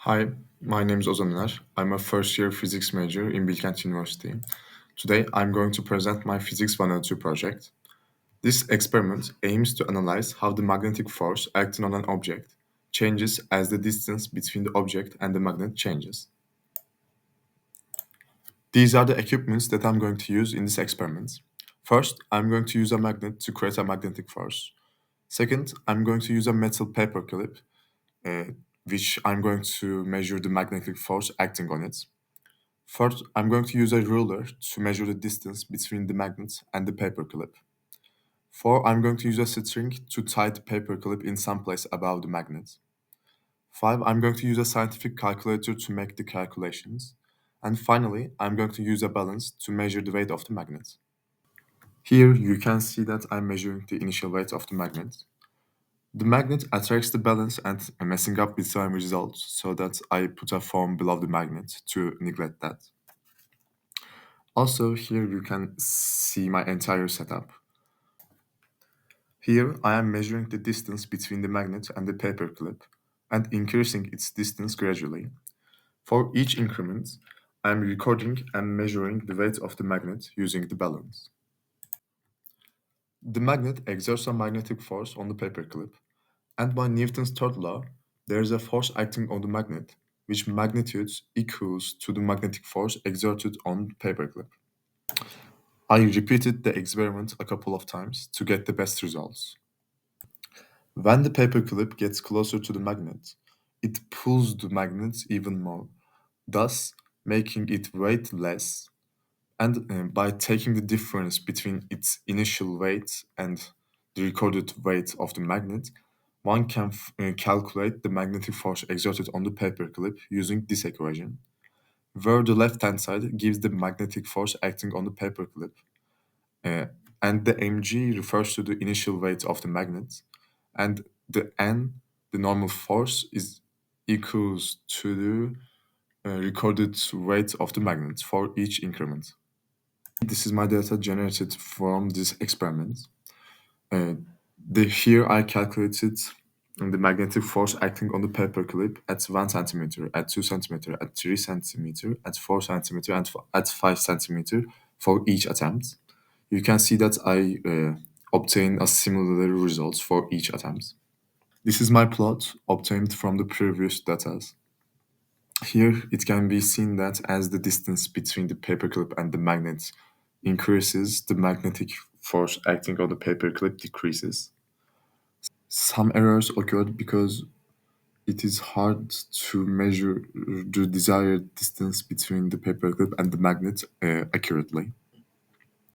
Hi, my name is Ozan Öner. I'm a first year physics major in Bilkent University. Today, I'm going to present my Physics 102 project. This experiment aims to analyze how the magnetic force acting on an object changes as the distance between the object and the magnet changes. These are the equipments that I'm going to use in this experiment. First, I'm going to use a magnet to create a magnetic force. Second, I'm going to use a metal paper clip, uh, which I'm going to measure the magnetic force acting on it. First, I'm going to use a ruler to measure the distance between the magnet and the paper clip. Four, I'm going to use a string to tie the paper clip in some place above the magnet. Five, I'm going to use a scientific calculator to make the calculations. And finally, I'm going to use a balance to measure the weight of the magnet. Here you can see that I'm measuring the initial weight of the magnet. The magnet attracts the balance and messing up with some results, so that I put a form below the magnet to neglect that. Also, here you can see my entire setup. Here I am measuring the distance between the magnet and the paper clip and increasing its distance gradually. For each increment, I am recording and measuring the weight of the magnet using the balance. The magnet exerts a magnetic force on the paper clip, and by Newton's third law, there is a force acting on the magnet, which magnitude equals to the magnetic force exerted on the paper clip. I repeated the experiment a couple of times to get the best results. When the paperclip gets closer to the magnet, it pulls the magnet even more, thus making it weight less. And by taking the difference between its initial weight and the recorded weight of the magnet, one can calculate the magnetic force exerted on the paperclip using this equation, where the left-hand side gives the magnetic force acting on the paperclip, uh, and the mg refers to the initial weight of the magnet, and the n, the normal force, is equals to the recorded weight of the magnet for each increment. This is my data generated from this experiment. Uh, Here I calculated the magnetic force acting on the paperclip at 1 centimeter, at 2 centimeter, at 3 centimeter, at 4 centimeter, and at 5 centimeter for each attempt. You can see that I obtain a similar results for each attempt. This is my plot obtained from the previous data. Here it can be seen that as the distance between the paperclip and the magnet increases, the magnetic force acting on the paperclip decreases. Some errors occurred because it is hard to measure the desired distance between the paperclip and the magnet accurately.